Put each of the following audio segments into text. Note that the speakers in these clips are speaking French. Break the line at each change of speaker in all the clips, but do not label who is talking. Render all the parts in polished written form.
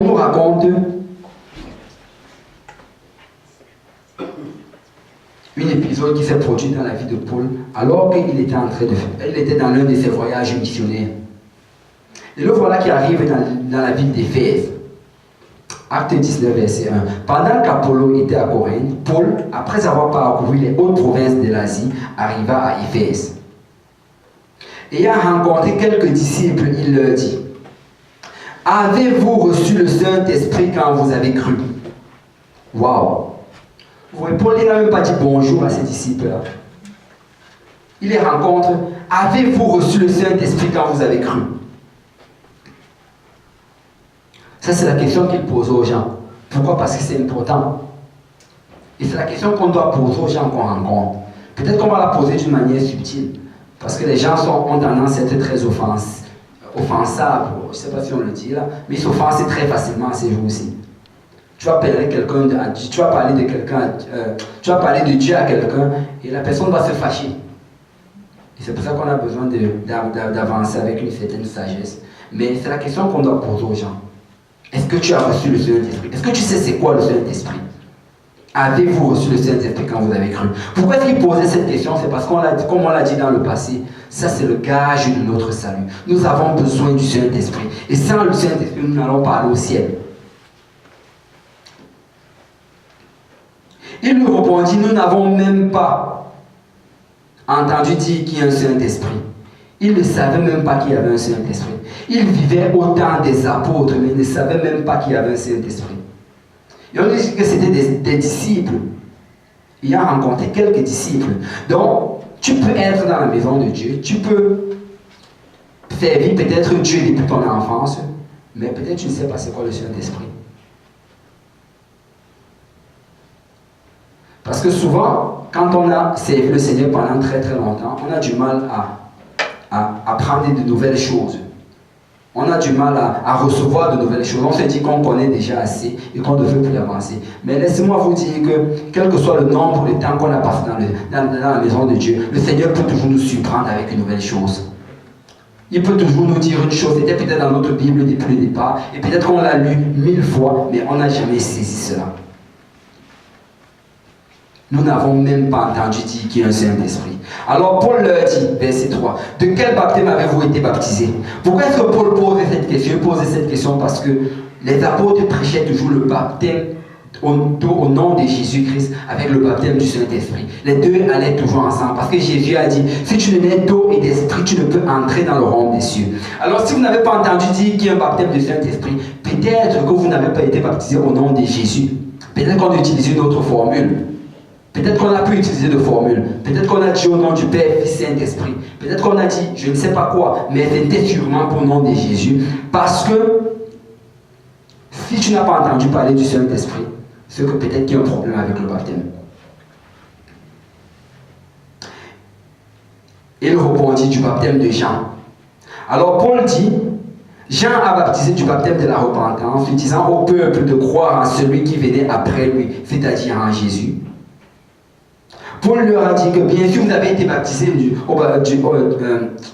nous raconte un épisode qui s'est produit dans la vie de Paul alors qu'il était il était dans l'un de ses voyages missionnaires. Et le voilà qui arrive dans la ville d'Éphèse. Acte 19, verset 1. Pendant qu'Apollo était à Corinthe, Paul, après avoir parcouru les hautes provinces de l'Asie, arriva à Éphèse. Ayant rencontré quelques disciples, il leur dit: avez-vous reçu le Saint-Esprit quand vous avez cru? Waouh! Paul n'a même pas dit bonjour à ses disciples-là. Il les rencontre: avez-vous reçu le Saint-Esprit quand vous avez cru? Ça, c'est la question qu'il pose aux gens. Pourquoi? Parce que c'est important. Et c'est la question qu'on doit poser aux gens qu'on rencontre. Peut-être qu'on va la poser d'une manière subtile. Parce que les gens ont tendance à être très offensables. Je ne sais pas si on le dit là, mais ils s'offensent très facilement ces jours-ci. Tu vas parler tu vas parler de quelqu'un, tu vas parler de Dieu à quelqu'un et la personne va se fâcher. Et c'est pour ça qu'on a besoin d'avancer avec une certaine sagesse. Mais c'est la question qu'on doit poser aux gens. Est-ce que tu as reçu le Saint-Esprit? Est-ce que tu sais c'est quoi le Saint-Esprit? Avez-vous reçu le Saint-Esprit quand vous avez cru? Pourquoi est-ce qu'il posait cette question? C'est parce qu'on l'a dit, comme on l'a dit dans le passé, ça c'est le gage de notre salut. Nous avons besoin du Saint-Esprit. Et sans le Saint-Esprit, nous n'allons pas aller au ciel. Il lui répondit: nous n'avons même pas entendu dire qu'il y a un Saint-Esprit. Il ne savait même pas qu'il y avait un Saint-Esprit. Il vivait au temps des apôtres, mais il ne savait même pas qu'il y avait un Saint-Esprit. Et on dit que c'était des disciples. Il a rencontré quelques disciples. Donc, tu peux être dans la maison de Dieu, tu peux servir peut-être Dieu depuis ton enfance, mais peut-être tu ne sais pas c'est quoi le Saint-Esprit. Parce que souvent, quand on a servi le Seigneur pendant très très longtemps, on a du mal à apprendre de nouvelles choses. On a du mal à recevoir de nouvelles choses. On se dit qu'on connaît déjà assez et qu'on ne veut plus avancer. Mais laissez-moi vous dire que, quel que soit le nombre de temps qu'on a passé dans la maison de Dieu, le Seigneur peut toujours nous surprendre avec une nouvelle chose. Il peut toujours nous dire une chose, c'était peut-être dans notre Bible depuis le départ, et peut-être qu'on l'a lu 1000 fois, mais on n'a jamais saisi cela. Nous n'avons même pas entendu dire qu'il y a un Saint-Esprit. Alors Paul leur dit, verset 3, de quel baptême avez-vous été baptisés? Pourquoi est-ce que Paul posait cette question? Il posait cette question parce que les apôtres prêchaient toujours le baptême au nom de Jésus-Christ avec le baptême du Saint-Esprit. Les deux allaient toujours ensemble parce que Jésus a dit, si tu ne nais d'eau et d'esprit, tu ne peux entrer dans le royaume des cieux. Alors si vous n'avez pas entendu dire qu'il y a un baptême du Saint-Esprit, peut-être que vous n'avez pas été baptisé au nom de Jésus. Peut-être qu'on utilise une autre formule. Peut-être qu'on a pu utiliser de formule. Peut-être qu'on a dit au nom du Père, Fils, Saint-Esprit. Peut-être qu'on a dit, je ne sais pas quoi, mais c'était sûrement pour le nom de Jésus. Parce que si tu n'as pas entendu parler du Saint-Esprit, c'est que peut-être qu'il y a un problème avec le baptême. Il répondit du baptême de Jean. Alors Paul dit, Jean a baptisé du baptême de la repentance, disant au peuple de croire en celui qui venait après lui, c'est-à-dire en Jésus. Paul leur a dit que bien sûr vous avez été baptisés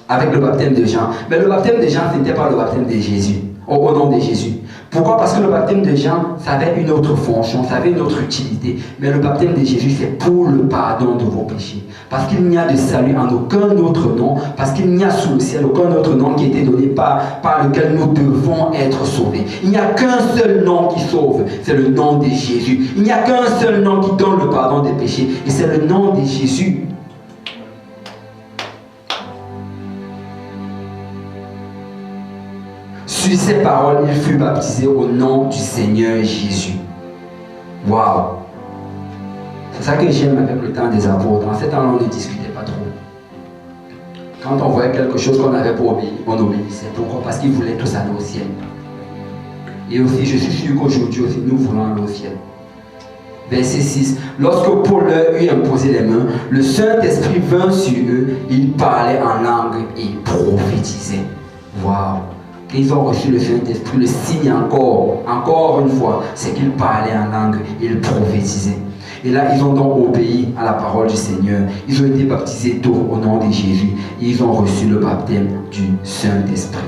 avec le baptême de Jean, mais le baptême de Jean ce n'était pas le baptême de Jésus, au nom de Jésus. Pourquoi? Parce que le baptême de Jean, ça avait une autre fonction, ça avait une autre utilité. Mais le baptême de Jésus, c'est pour le pardon de vos péchés. Parce qu'il n'y a de salut en aucun autre nom, parce qu'il n'y a sous le ciel aucun autre nom qui a été donné par lequel nous devons être sauvés. Il n'y a qu'un seul nom qui sauve, c'est le nom de Jésus. Il n'y a qu'un seul nom qui donne le pardon des péchés, et c'est le nom de Jésus. Sur ces paroles, il fut baptisé au nom du Seigneur Jésus. Waouh! C'est ça que j'aime avec le temps des apôtres. En ce temps-là, on ne discutait pas trop. Quand on voyait quelque chose qu'on avait pour obéir, on obéissait. Pourquoi? Parce qu'ils voulaient tous aller au ciel. Et aussi, je suis sûr qu'aujourd'hui aussi, nous voulons aller au ciel. Verset 6. Lorsque Paul leur eut imposé les mains, le Saint-Esprit vint sur eux, ils parlaient en langue et prophétisaient. Waouh! Ils ont reçu le Saint-Esprit, le signe encore une fois, c'est qu'ils parlaient en langue, ils prophétisaient. Et là, ils ont donc obéi à la parole du Seigneur. Ils ont été baptisés d'eau au nom de Jésus. Et ils ont reçu le baptême du Saint-Esprit.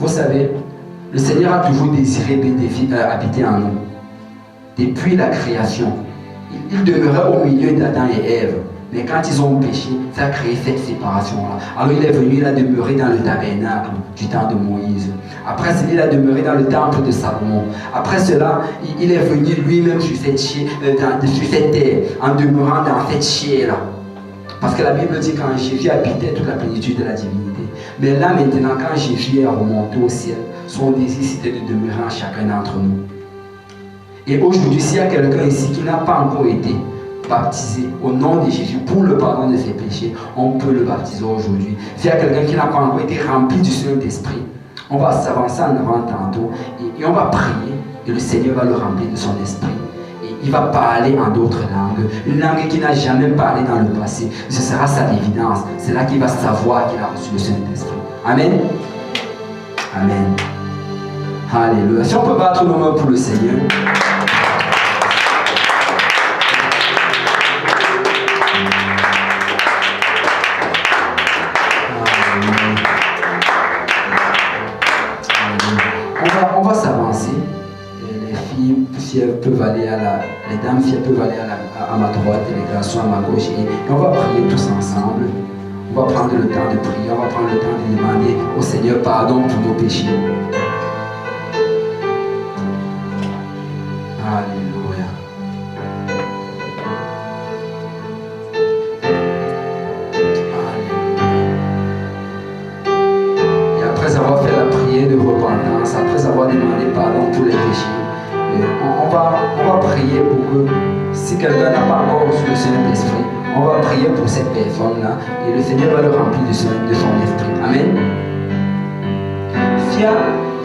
Vous savez, le Seigneur a toujours désiré habiter en nous. Depuis la création, il demeurait au milieu d'Adam et Ève. Mais quand ils ont péché, ça a créé cette séparation-là. Alors il est venu, il a demeuré dans le tabernacle du temps de Moïse. Après cela, il a demeuré dans le temple de Salomon. Après cela, il est venu lui-même sur cette terre, en demeurant dans cette chair-là. Parce que la Bible dit qu'en Jésus habitait toute la plénitude de la divinité. Mais là maintenant, quand Jésus est remonté au ciel, son désir c'était de demeurer en chacun d'entre nous. Et aujourd'hui, s'il y a quelqu'un ici qui n'a pas encore été baptisé au nom de Jésus pour le pardon de ses péchés, on peut le baptiser aujourd'hui. S'il y a quelqu'un qui n'a pas encore été rempli du Saint-Esprit, on va s'avancer en avant tantôt et on va prier et le Seigneur va le remplir de son esprit. Et il va parler en d'autres langues, une langue qu'il n'a jamais parlé dans le passé. Ce sera sa évidence. C'est là qu'il va savoir qu'il a reçu le Saint-Esprit. Amen. Amen. Alléluia. Si on peut battre nos mains pour le Seigneur. On va s'avancer. Les filles, si elles peuvent aller les dames, si elles peuvent aller à ma droite et les garçons à ma gauche. Et on va prier tous ensemble. On va prendre le temps de prier. On va prendre le temps de demander au Seigneur pardon pour nos péchés. Alléluia. Et après avoir fait la prière de repentance, après avoir demandé pardon pour les péchés, on va prier pour que si quelqu'un n'a pas encore reçu le Saint-Esprit, on va prier pour cette personne-là et le Seigneur va le remplir de son esprit. Amen.